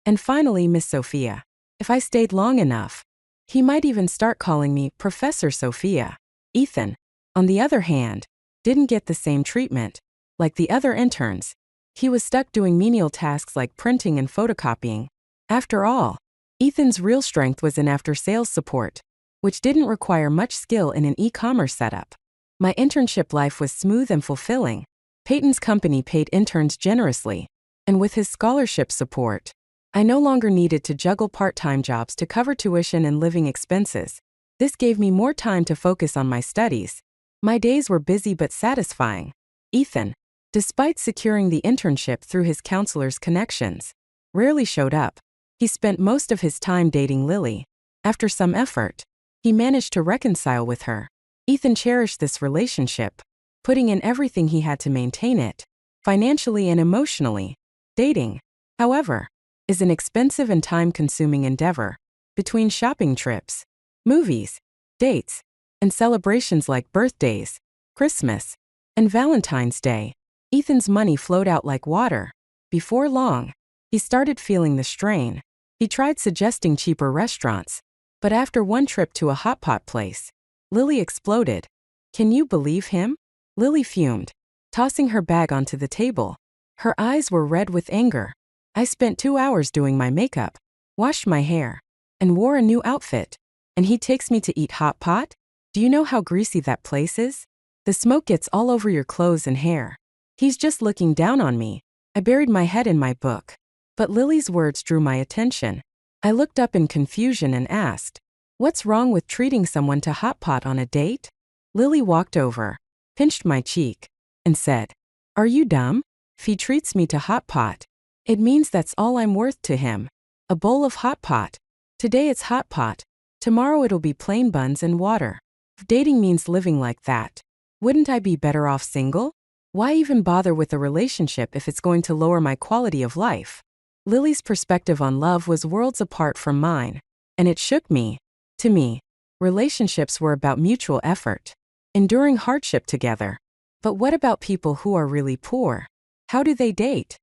and finally Miss Sophia. If I stayed long enough, He might even start calling me Professor Sophia. Ethan, on the other hand, didn't get the same treatment. Like the other interns, he was stuck doing menial tasks like printing and photocopying. After all, Ethan's real strength was in after-sales support, which didn't require much skill in an e-commerce setup. My internship life was smooth and fulfilling. Peyton's company paid interns generously, and with his scholarship support, I no longer needed to juggle part-time jobs to cover tuition and living expenses. This gave me more time to focus on my studies. My days were busy but satisfying. Ethan, despite securing the internship through his counselor's connections, rarely showed up. He spent most of his time dating Lily. After some effort, he managed to reconcile with her. Ethan cherished this relationship, putting in everything he had to maintain it, financially and emotionally. Dating, however, is an expensive and time-consuming endeavor. Between shopping trips, movies, dates, and celebrations like birthdays, Christmas, and Valentine's Day, Ethan's money flowed out like water. Before long, he started feeling the strain. He tried suggesting cheaper restaurants, but after one trip to a hot pot place, Lily exploded. Can you believe him? Lily fumed, tossing her bag onto the table. Her eyes were red with anger. I spent 2 hours doing my makeup, washed my hair, and wore a new outfit, and he takes me to eat hot pot? Do you know how greasy that place is? The smoke gets all over your clothes and hair. He's just looking down on me. I buried my head in my book. But Lily's words drew my attention. I looked up in confusion and asked, "What's wrong with treating someone to hot pot on a date?" Lily walked over, pinched my cheek, and said, "Are you dumb? If he treats me to hot pot, it means that's all I'm worth to him. A bowl of hot pot. Today it's hot pot. Tomorrow it'll be plain buns and water. If dating means living like that, wouldn't I be better off single? Why even bother with a relationship if it's going to lower my quality of life?" Lily's perspective on love was worlds apart from mine, and it shook me. To me, relationships were about mutual effort, enduring hardship together. But what about people who are really poor? How do they date?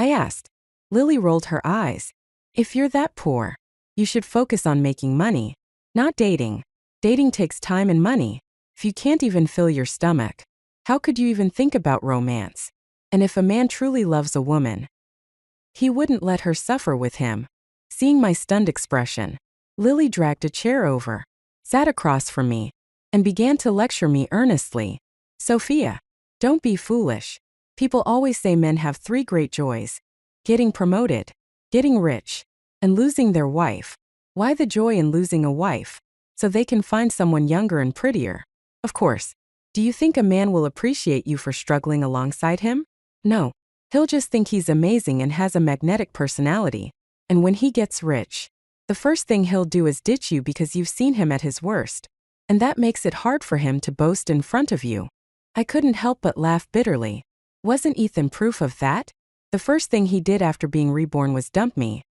I asked. Lily rolled her eyes. If you're that poor, you should focus on making money, not dating. Dating takes time and money. If you can't even fill your stomach, how could you even think about romance? And if a man truly loves a woman, he wouldn't let her suffer with him. Seeing my stunned expression, Lily dragged a chair over, sat across from me, and began to lecture me earnestly. "Sophia, don't be foolish. People always say men have 3 great joys: getting promoted, getting rich, and losing their wife. Why the joy in losing a wife? So they can find someone younger and prettier. Of course. Do you think a man will appreciate you for struggling alongside him? No. He'll just think he's amazing and has a magnetic personality. And when he gets rich, the first thing he'll do is ditch you because you've seen him at his worst. And that makes it hard for him to boast in front of you." I couldn't help but laugh bitterly. Wasn't Ethan proof of that? The first thing he did after being reborn was dump me.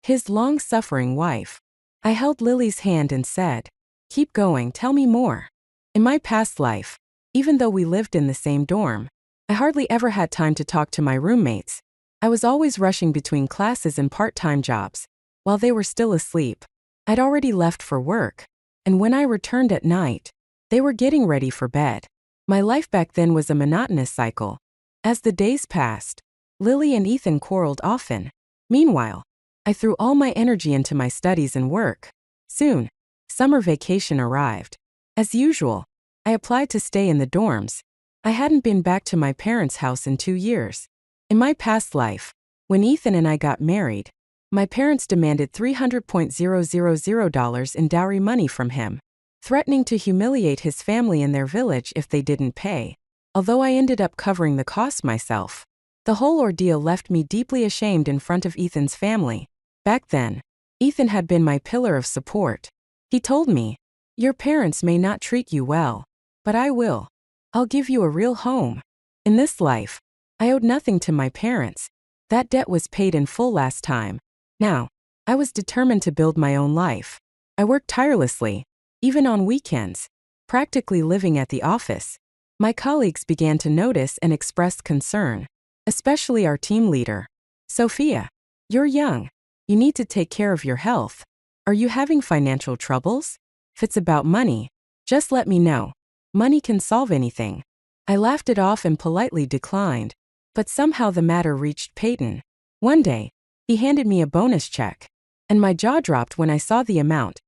His long-suffering wife. I held Lily's hand and said, "Keep going, tell me more." In my past life, even though we lived in the same dorm, I hardly ever had time to talk to my roommates. I was always rushing between classes and part-time jobs. While they were still asleep, I'd already left for work. And when I returned at night, they were getting ready for bed. My life back then was a monotonous cycle. As the days passed, Lily and Ethan quarreled often. Meanwhile, I threw all my energy into my studies and work. Soon, summer vacation arrived. As usual, I applied to stay in the dorms. I hadn't been back to my parents' house in 2 years. In my past life, when Ethan and I got married, my parents demanded $300,000 in dowry money from him, threatening to humiliate his family in their village if they didn't pay. Although I ended up covering the costs myself, the whole ordeal left me deeply ashamed in front of Ethan's family. Back then, Ethan had been my pillar of support. He told me, "Your parents may not treat you well, but I will. I'll give you a real home." In this life, I owed nothing to my parents. That debt was paid in full last time. Now, I was determined to build my own life. I worked tirelessly, even on weekends, practically living at the office. My colleagues began to notice and express concern, especially our team leader. "Sophia, you're young. You need to take care of your health." Are you having financial troubles? If it's about money, just let me know. Money can solve anything. I laughed it off and politely declined, but somehow the matter reached Peyton. One day, he handed me a bonus check, and my jaw dropped when I saw the amount.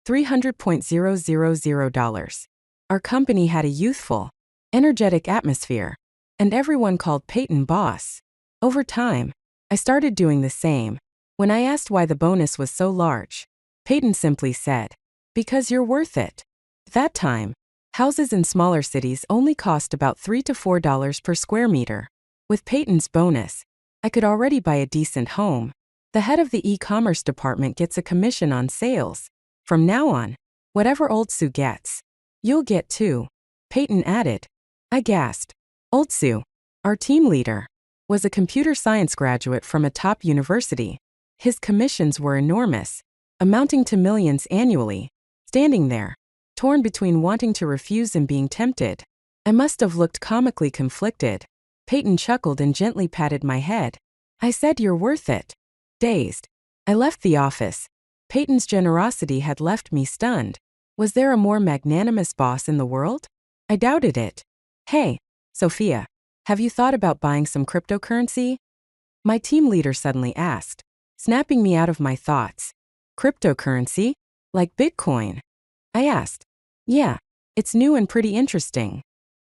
$300,000. Our company had a youthful, energetic atmosphere, and everyone called Peyton boss. Over time, I started doing the same. When I asked why the bonus was so large, Peyton simply said, "Because you're worth it." At that time, houses in smaller cities only cost about $3 to $4 per square meter. With Peyton's bonus, I could already buy a decent home. The head of the e-commerce department gets a commission on sales. From now on, whatever Old Sue gets, you'll get too, Peyton added. I gasped. Old Sue, our team leader, was a computer science graduate from a top university. His commissions were enormous, amounting to millions annually. Standing there, torn between wanting to refuse and being tempted, I must have looked comically conflicted. Peyton chuckled and gently patted my head. I said, "You're worth it." Dazed, I left the office. Peyton's generosity had left me stunned. Was there a more magnanimous boss in the world? I doubted it. Hey, Sophia, have you thought about buying some cryptocurrency? My team leader suddenly asked, snapping me out of my thoughts. Cryptocurrency? Like Bitcoin? I asked. Yeah, it's new and pretty interesting,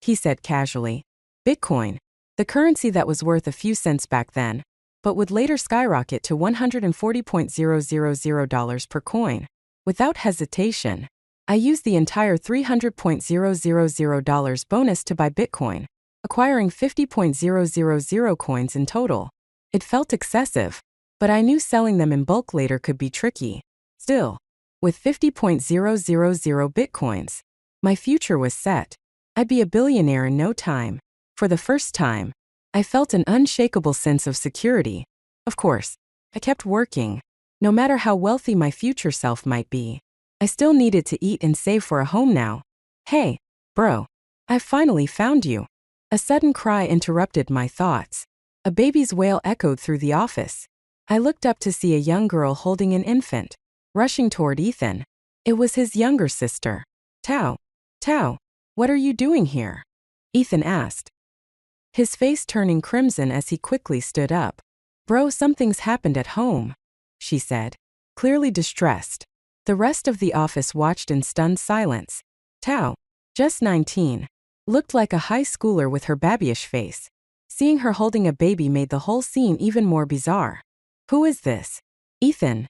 he said casually. Bitcoin, the currency that was worth a few cents back then, but would later skyrocket to $140,000 per coin. Without hesitation, I used the entire $300,000 bonus to buy Bitcoin, acquiring 50,000 coins in total. It felt excessive, but I knew selling them in bulk later could be tricky. Still, with 50,000 Bitcoins, my future was set. I'd be a billionaire in no time. For the first time, I felt an unshakable sense of security. Of course, I kept working. No matter how wealthy my future self might be, I still needed to eat and save for a home now. Hey, bro, I finally found you. A sudden cry interrupted my thoughts. A baby's wail echoed through the office. I looked up to see a young girl holding an infant, rushing toward Ethan. It was his younger sister. Tao, what are you doing here? Ethan asked, his face turning crimson as he quickly stood up. Bro, something's happened at home, she said, clearly distressed. The rest of the office watched in stunned silence. Tao, just 19, looked like a high schooler with her babyish face. Seeing her holding a baby made the whole scene even more bizarre. Who is this? Ethan,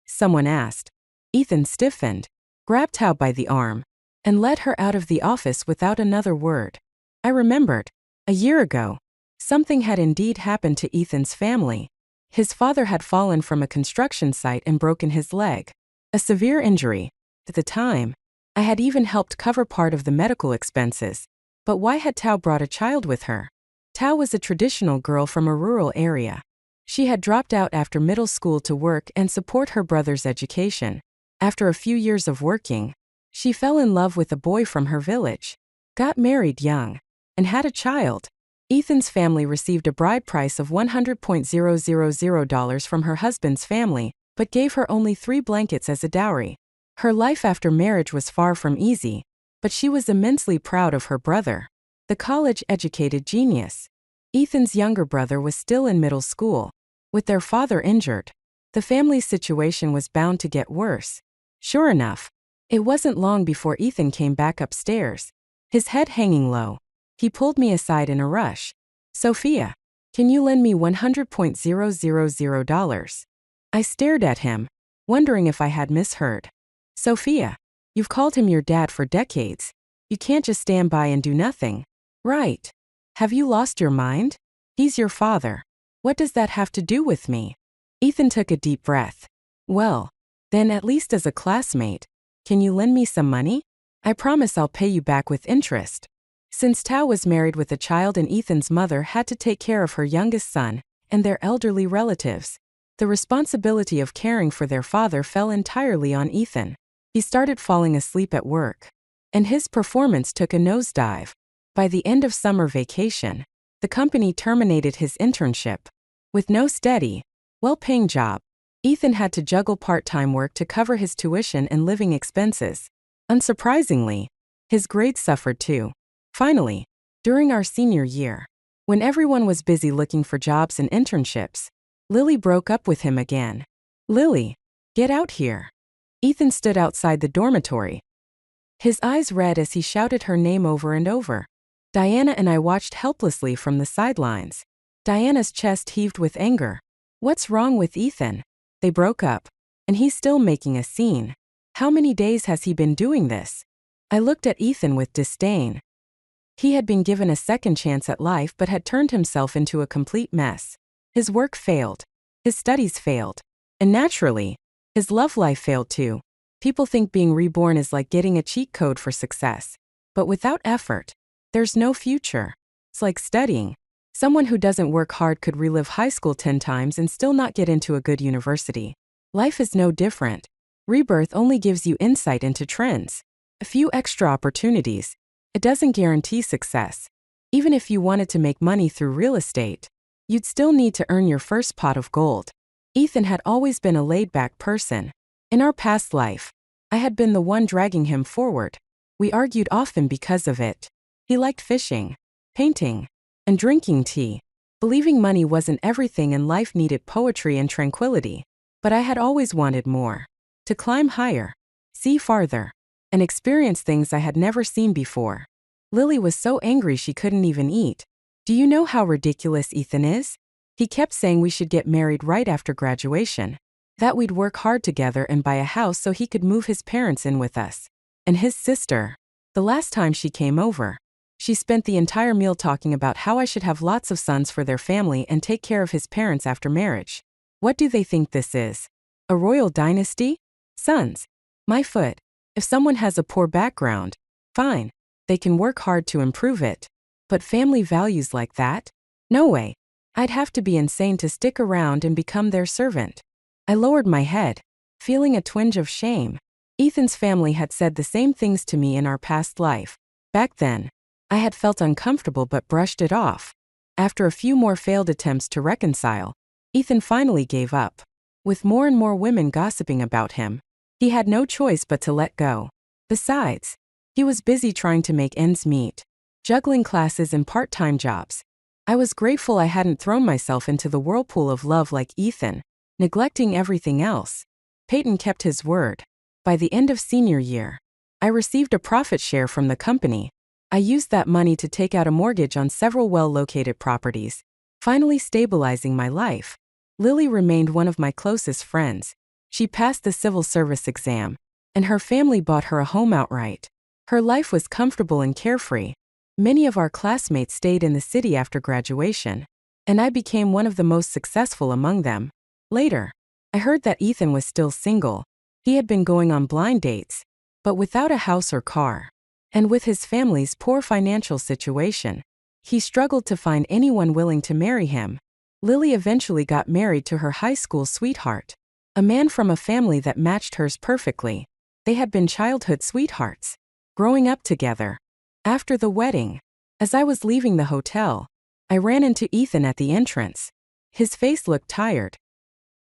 someone asked. Ethan stiffened, grabbed Tao by the arm, and led her out of the office without another word. I remembered. A year ago, something had indeed happened to Ethan's family. His father had fallen from a construction site and broken his leg. A severe injury. At the time, I had even helped cover part of the medical expenses. But why had Tao brought a child with her? Tao was a traditional girl from a rural area. She had dropped out after middle school to work and support her brother's education. After a few years of working, she fell in love with a boy from her village, got married young, and had a child. Ethan's family received a bride price of $100,000 from her husband's family, but gave her only 3 blankets as a dowry. Her life after marriage was far from easy, but she was immensely proud of her brother, the college-educated genius. Ethan's younger brother was still in middle school. With their father injured, the family's situation was bound to get worse. Sure enough, it wasn't long before Ethan came back upstairs, his head hanging low. He pulled me aside in a rush. Sophia, can you lend me $100,000? I stared at him, wondering if I had misheard. Sophia, you've called him your dad for decades. You can't just stand by and do nothing. Right. Have you lost your mind? He's your father. What does that have to do with me? Ethan took a deep breath. Well, then at least as a classmate, can you lend me some money? I promise I'll pay you back with interest. Since Tao was married with a child and Ethan's mother had to take care of her youngest son and their elderly relatives, the responsibility of caring for their father fell entirely on Ethan. He started falling asleep at work, and his performance took a nosedive. By the end of summer vacation, the company terminated his internship. With no steady, well-paying job, Ethan had to juggle part-time work to cover his tuition and living expenses. Unsurprisingly, his grades suffered too. Finally, during our senior year, when everyone was busy looking for jobs and internships, Lily broke up with him again. "Lily, get out here." Ethan stood outside the dormitory, his eyes red as he shouted her name over and over. Diana and I watched helplessly from the sidelines. Diana's chest heaved with anger. What's wrong with Ethan? They broke up, and he's still making a scene. How many days has he been doing this? I looked at Ethan with disdain. He had been given a second chance at life but had turned himself into a complete mess. His work failed. His studies failed. And naturally, his love life failed too. People think being reborn is like getting a cheat code for success. But without effort, there's no future. It's like studying. Someone who doesn't work hard could relive high school 10 times and still not get into a good university. Life is no different. Rebirth only gives you insight into trends, a few extra opportunities. It doesn't guarantee success. Even if you wanted to make money through real estate, you'd still need to earn your first pot of gold. Ethan had always been a laid-back person. In our past life, I had been the one dragging him forward. We argued often because of it. He liked fishing, painting, and drinking tea. Believing money wasn't everything and life needed poetry and tranquility. But I had always wanted more. To climb higher, see farther, and experience things I had never seen before. Lily was so angry she couldn't even eat. Do you know how ridiculous Ethan is? He kept saying we should get married right after graduation, that we'd work hard together and buy a house so he could move his parents in with us. And his sister, the last time she came over, she spent the entire meal talking about how I should have lots of sons for their family and take care of his parents after marriage. What do they think this is? A royal dynasty? Sons. My foot. If someone has a poor background, fine. They can work hard to improve it. But family values like that? No way. I'd have to be insane to stick around and become their servant. I lowered my head, feeling a twinge of shame. Ethan's family had said the same things to me in our past life. Back then, I had felt uncomfortable but brushed it off. After a few more failed attempts to reconcile, Ethan finally gave up. With more and more women gossiping about him, he had no choice but to let go. Besides, he was busy trying to make ends meet, juggling classes and part-time jobs. I was grateful I hadn't thrown myself into the whirlpool of love like Ethan, neglecting everything else. Peyton kept his word. By the end of senior year, I received a profit share from the company. I used that money to take out a mortgage on several well-located properties, finally stabilizing my life. Lily remained one of my closest friends. She passed the civil service exam, and her family bought her a home outright. Her life was comfortable and carefree. Many of our classmates stayed in the city after graduation, and I became one of the most successful among them. Later, I heard that Ethan was still single. He had been going on blind dates, but without a house or car. And with his family's poor financial situation, he struggled to find anyone willing to marry him. Lily eventually got married to her high school sweetheart, a man from a family that matched hers perfectly. They had been childhood sweethearts, growing up together. After the wedding, as I was leaving the hotel, I ran into Ethan at the entrance. His face looked tired,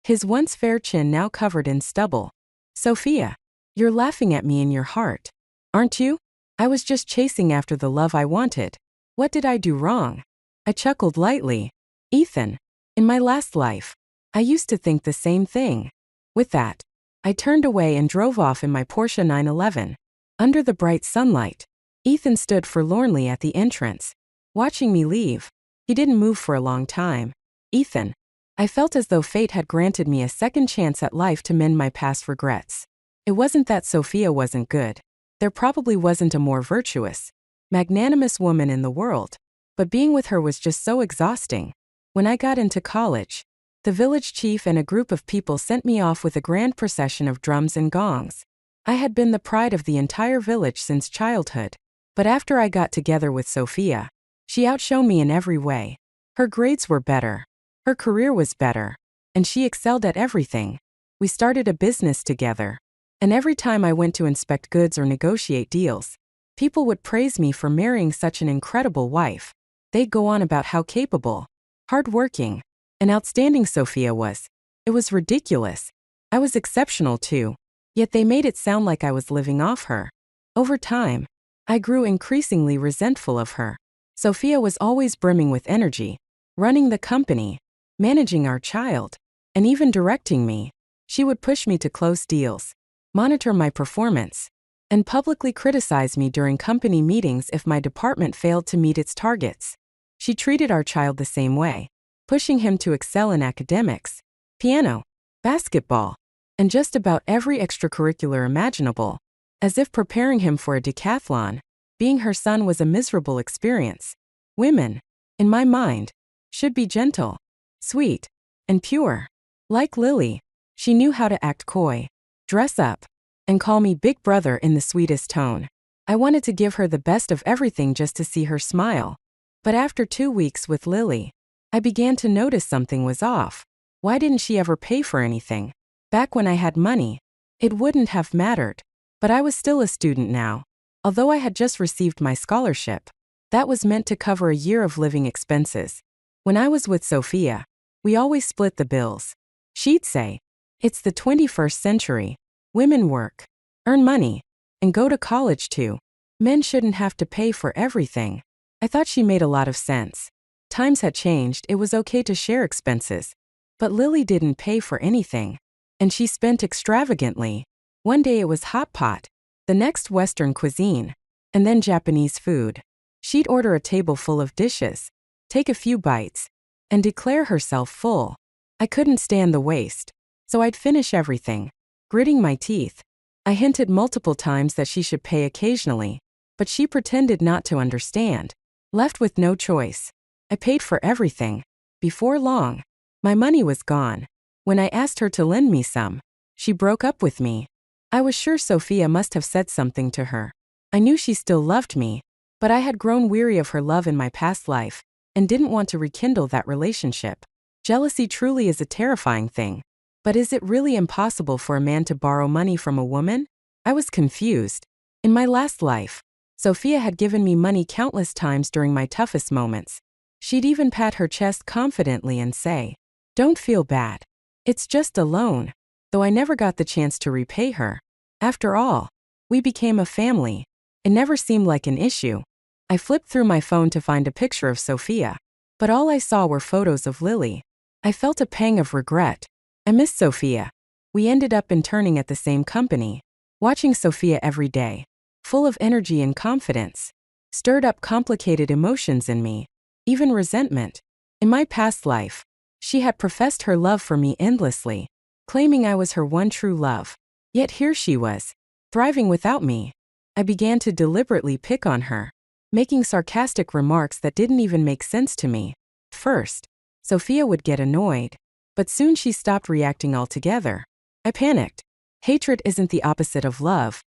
his once fair chin now covered in stubble. "Sophia, you're laughing at me in your heart, aren't you? I was just chasing after the love I wanted. What did I do wrong?" I chuckled lightly. "Ethan, in my last life, I used to think the same thing." With that, I turned away and drove off in my Porsche 911. Under the bright sunlight, Ethan stood forlornly at the entrance, watching me leave. He didn't move for a long time. "Ethan." I felt as though fate had granted me a second chance at life to mend my past regrets. It wasn't that Sophia wasn't good. There probably wasn't a more virtuous, magnanimous woman in the world. But being with her was just so exhausting. When I got into college, the village chief and a group of people sent me off with a grand procession of drums and gongs. I had been the pride of the entire village since childhood. But after I got together with Sophia, she outshone me in every way. Her grades were better. Her career was better. And she excelled at everything. We started a business together. And every time I went to inspect goods or negotiate deals, people would praise me for marrying such an incredible wife. They'd go on about how capable, hardworking, and outstanding Sophia was. It was ridiculous. I was exceptional too. Yet they made it sound like I was living off her. Over time, I grew increasingly resentful of her. Sophia was always brimming with energy, running the company, managing our child, and even directing me. She would push me to close deals, monitor my performance, and publicly criticize me during company meetings if my department failed to meet its targets. She treated our child the same way, pushing him to excel in academics, piano, basketball, and just about every extracurricular imaginable, as if preparing him for a decathlon. Being her son was a miserable experience. Women, in my mind, should be gentle, sweet, and pure. Like Lily, she knew how to act coy, dress up, and call me big brother in the sweetest tone. I wanted to give her the best of everything just to see her smile. But after 2 weeks with Lily, I began to notice something was off. Why didn't she ever pay for anything? Back when I had money, it wouldn't have mattered. But I was still a student now. Although I had just received my scholarship, that was meant to cover a year of living expenses. When I was with Sophia, we always split the bills. She'd say, "It's the 21st century. Women work, earn money, and go to college too. Men shouldn't have to pay for everything." I thought she made a lot of sense. Times had changed, it was okay to share expenses. But Lily didn't pay for anything. And she spent extravagantly. One day it was hot pot, the next Western cuisine, and then Japanese food. She'd order a table full of dishes, take a few bites, and declare herself full. I couldn't stand the waste, so I'd finish everything, gritting my teeth. I hinted multiple times that she should pay occasionally, but she pretended not to understand. Left with no choice, I paid for everything. Before long, my money was gone. When I asked her to lend me some, she broke up with me. I was sure Sophia must have said something to her. I knew she still loved me, but I had grown weary of her love in my past life and didn't want to rekindle that relationship. Jealousy truly is a terrifying thing. But is it really impossible for a man to borrow money from a woman? I was confused. In my last life, Sophia had given me money countless times during my toughest moments. She'd even pat her chest confidently and say, "Don't feel bad. It's just a loan," though I never got the chance to repay her. After all, we became a family. It never seemed like an issue. I flipped through my phone to find a picture of Sophia, but all I saw were photos of Lily. I felt a pang of regret. I missed Sophia. We ended up interning at the same company. Watching Sophia every day, full of energy and confidence, stirred up complicated emotions in me, even resentment. In my past life, she had professed her love for me endlessly, claiming I was her one true love. Yet here she was, thriving without me. I began to deliberately pick on her, making sarcastic remarks that didn't even make sense to me. First, Sophia would get annoyed, but soon she stopped reacting altogether. I panicked. Hatred isn't the opposite of love.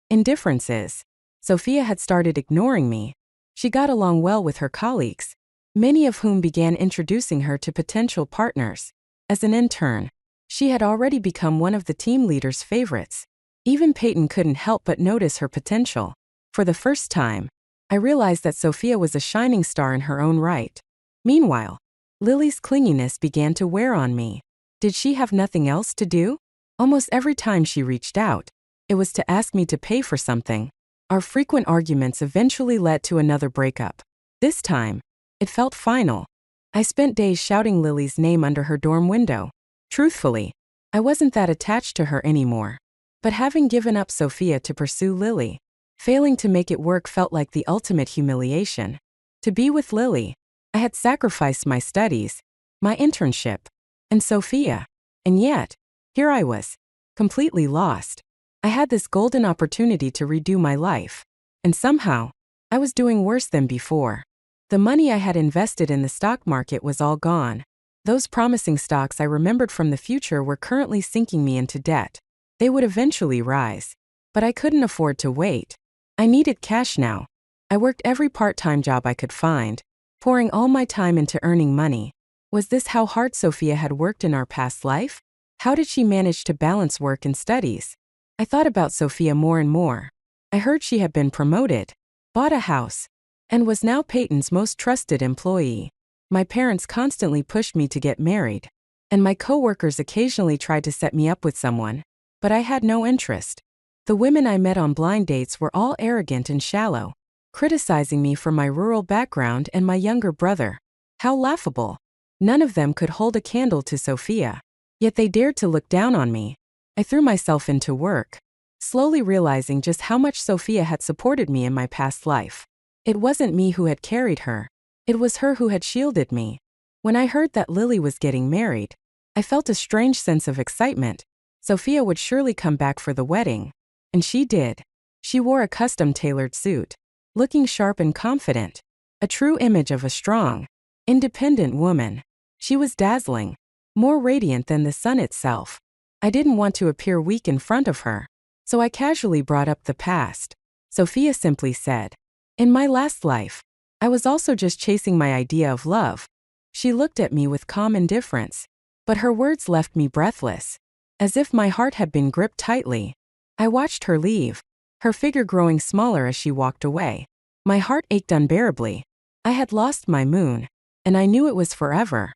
Indifference is. Sophia had started ignoring me. She got along well with her colleagues, many of whom began introducing her to potential partners. As an intern, she had already become one of the team leader's favorites. Even Peyton couldn't help but notice her potential. For the first time, I realized that Sophia was a shining star in her own right. Meanwhile, Lily's clinginess began to wear on me. Did she have nothing else to do? Almost every time she reached out, it was to ask me to pay for something. Our frequent arguments eventually led to another breakup. This time, it felt final. I spent days shouting Lily's name under her dorm window. Truthfully, I wasn't that attached to her anymore. But having given up Sophia to pursue Lily, failing to make it work felt like the ultimate humiliation. To be with Lily, I had sacrificed my studies, my internship, and Sophia. And yet, here I was, completely lost. I had this golden opportunity to redo my life. And somehow, I was doing worse than before. The money I had invested in the stock market was all gone. Those promising stocks I remembered from the future were currently sinking me into debt. They would eventually rise. But I couldn't afford to wait. I needed cash now. I worked every part-time job I could find, pouring all my time into earning money. Was this how hard Sophia had worked in our past life? How did she manage to balance work and studies? I thought about Sophia more and more. I heard she had been promoted, bought a house, and was now Peyton's most trusted employee. My parents constantly pushed me to get married. and my coworkers occasionally tried to set me up with someone, but I had no interest. The women I met on blind dates were all arrogant and shallow, criticizing me for my rural background and my younger brother. How laughable. None of them could hold a candle to Sophia. Yet they dared to look down on me. I threw myself into work, slowly realizing just how much Sophia had supported me in my past life. It wasn't me who had carried her. It was her who had shielded me. When I heard that Lily was getting married, I felt a strange sense of excitement. Sophia would surely come back for the wedding. And she did. She wore a custom-tailored suit, looking sharp and confident, a true image of a strong, independent woman. She was dazzling, more radiant than the sun itself. I didn't want to appear weak in front of her, so I casually brought up the past. Sophia simply said, "In my last life, I was also just chasing my idea of love." She looked at me with calm indifference, but her words left me breathless, as if my heart had been gripped tightly. I watched her leave, her figure growing smaller as she walked away. My heart ached unbearably. I had lost my moon, and I knew it was forever.